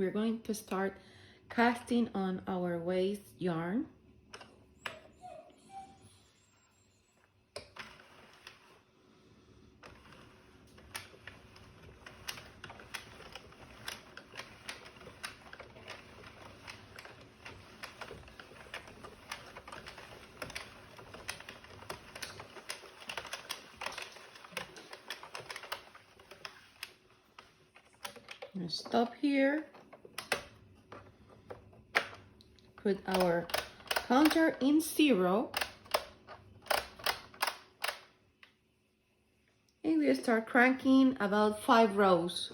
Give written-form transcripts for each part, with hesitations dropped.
we're going to start casting on our waist yarn. I'm gonna stop here, put our counter in 0, and we start cranking about 5 rows.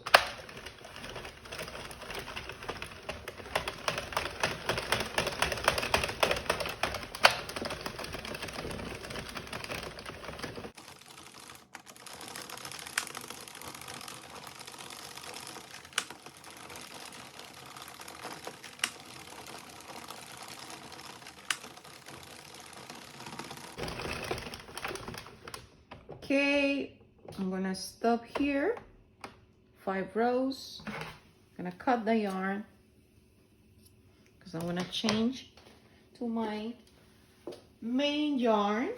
Okay, I'm gonna stop here, 5 rows. I'm gonna cut the yarn because I'm gonna change to my main yarn.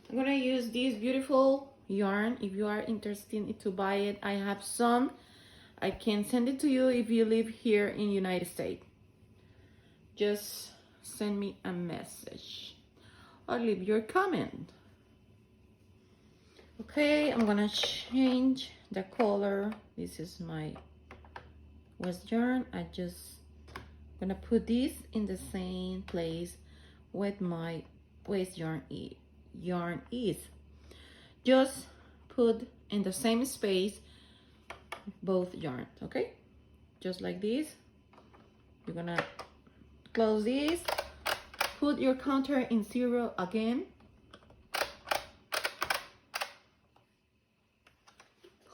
I'm gonna use this beautiful yarn. If you are interested to buy it, I have some. I can send it to you if you live here in the United States. Just send me a message or leave your comment. Okay, I'm gonna change the color. This is my waist yarn. I just gonna put this in the same place with my waist yarn is. Just put in the same space both yarns, okay? Just like this. You're gonna close this, put your counter in 0 again.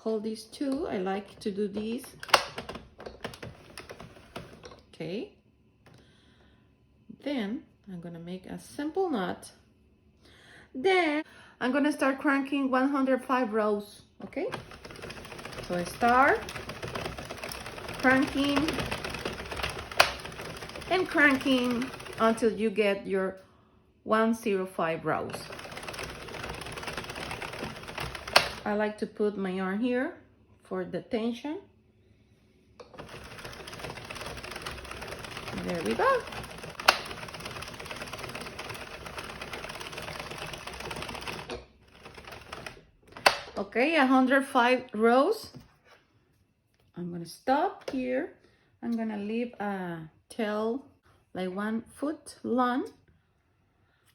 Hold these two. I like to do this. Okay. Then I'm gonna make a simple knot. Then I'm gonna start cranking 105 rows. Okay. So I start cranking and cranking until you get your 105 rows. I like to put my yarn here for the tension. There we go. Okay, 105 rows. I'm gonna stop here. I'm gonna leave a tail like 1 foot long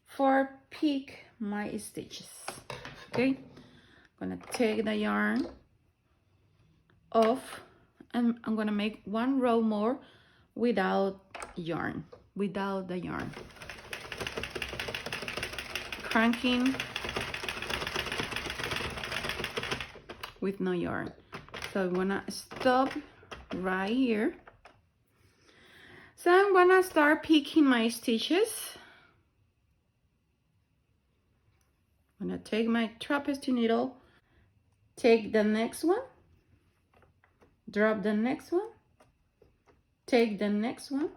for pick my stitches. Okay. I'm gonna take the yarn off and I'm gonna make 1 row more without the yarn. Cranking with no yarn. So I'm gonna stop right here. So I'm gonna start picking my stitches. I'm gonna take my tapestry needle, take the next one, drop the next one, take the next one,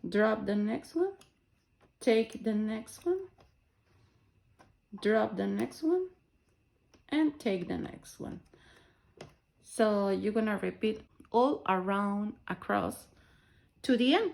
drop the next one, take the next one, drop the next one, and take the next one. So you're gonna repeat all around across to the end.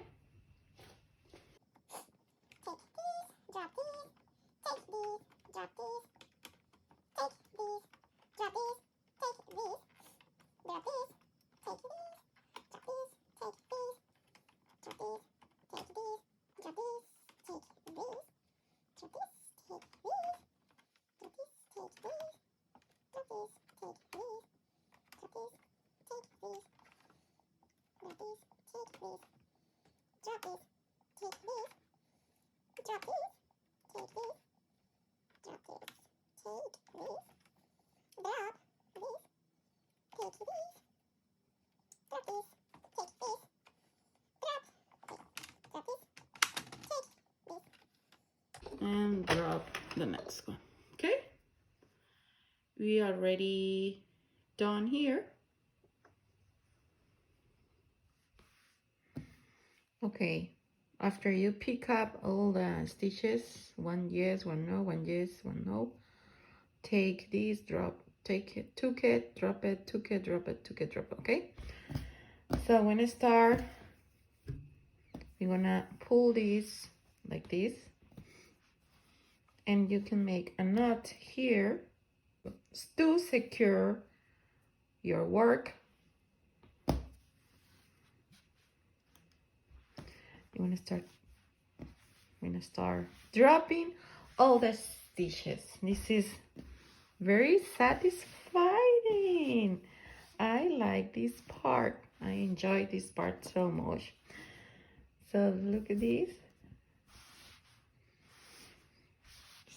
And drop the next one. Okay, we are already done here. Okay, after you pick up all the stitches, one yes, one no, one yes, one no, take this, drop, take it, took it, drop it, took it, drop it, took it, drop it. Okay, so when I start, you're gonna pull this like this, and you can make a knot here to secure your work. You want to start, we're gonna start dropping all the stitches. This is very satisfying. I like this part. I enjoy this part so much. So look at this.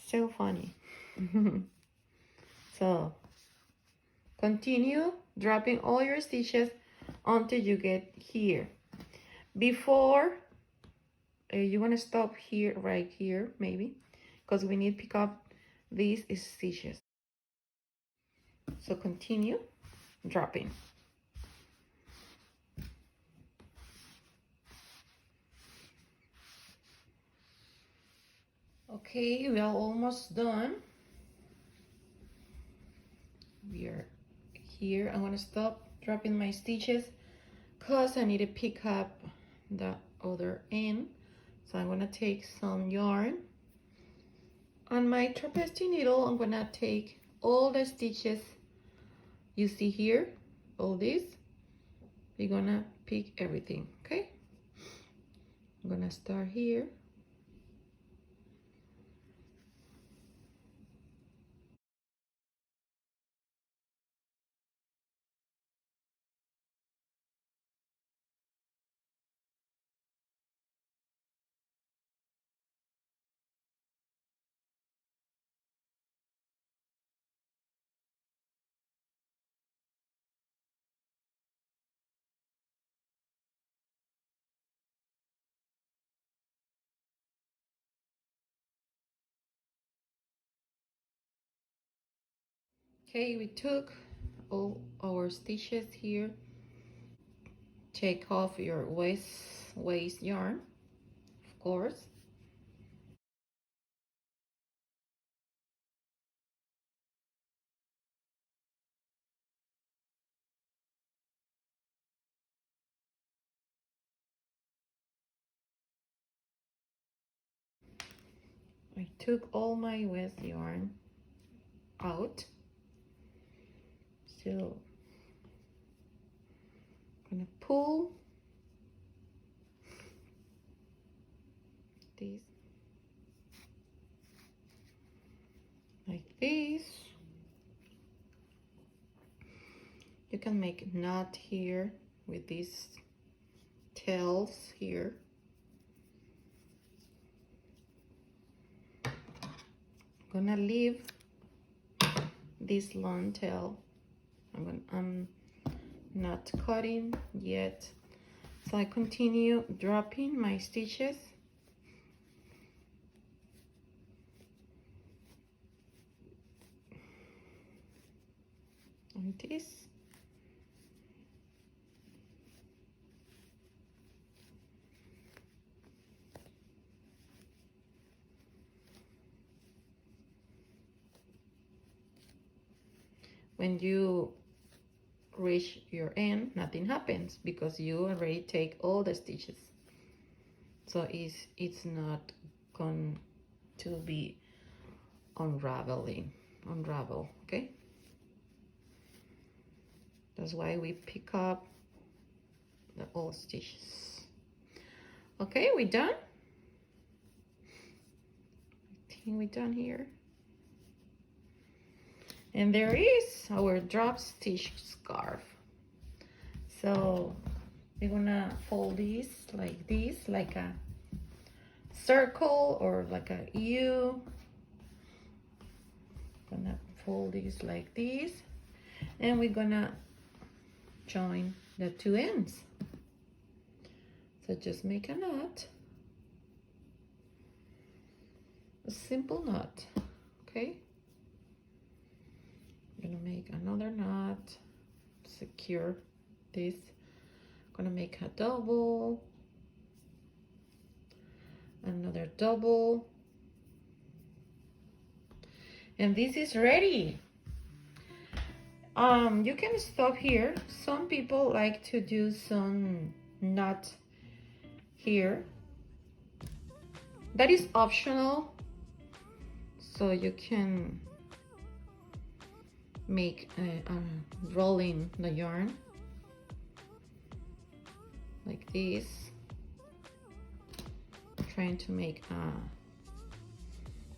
So funny. So continue dropping all your stitches until you get here. Before you want to stop here, right here maybe, because we need to pick up these stitches. So continue dropping. Okay, we are almost done. We are here. I'm gonna stop dropping my stitches because I need to pick up the other end. So I'm gonna take some yarn. On my trapeze needle, I'm gonna take all the stitches you see here, all this. We're gonna pick everything, okay? I'm gonna start here. Okay, we took all our stitches here. Take off your waist yarn, of course. I took all my waist yarn out. So I'm gonna pull this like this. You can make a knot here with these tails here. I'm gonna leave this long tail. I'm not cutting yet. So I continue dropping my stitches. On this. When you reach your end, nothing happens because you already take all the stitches. So it's not going to be unravel, okay? That's why we pick up the all stitches. Okay, we done? I think we done here. And there is our drop stitch scarf. So we're gonna fold this, like a circle or like a U. Gonna fold this like this, and we're gonna join the two ends. So just make a knot, a simple knot, okay? I'm gonna make another knot, secure this. I'm gonna make a double, another double, and this is ready. You can stop here. Some people like to do some knot here. That is optional, so you can make rolling the yarn like this, trying to make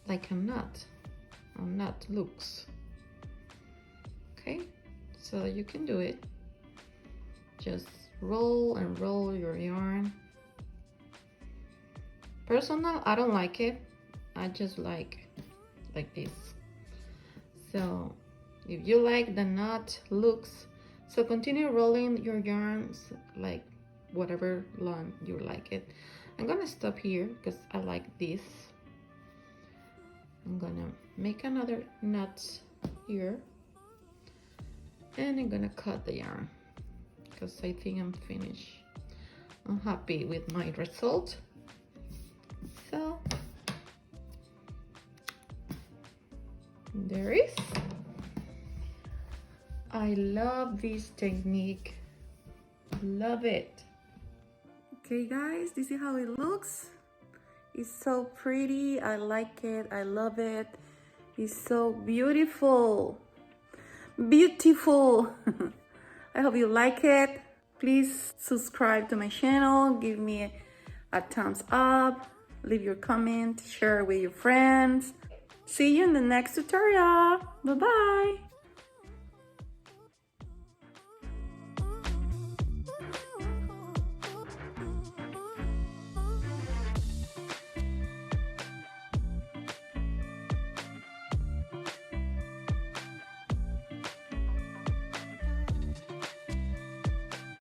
like a knot looks. Okay, so you can do it. Just roll and roll your yarn. Personal, I don't like it. I just like this. So if you like the knot looks, so continue rolling your yarns like whatever long you like it. I'm gonna stop here because I like this. I'm gonna make another knot here, and I'm gonna cut the yarn because I think I'm finished. I'm happy with my result. So there is. I love this technique. Love it. Okay guys, this is how it looks. It's so pretty. I like it. I love it. It's so beautiful. Beautiful. I hope you like it. Please subscribe to my channel. Give me a thumbs up. Leave your comment. Share with your friends. See you in the next tutorial. Bye-bye.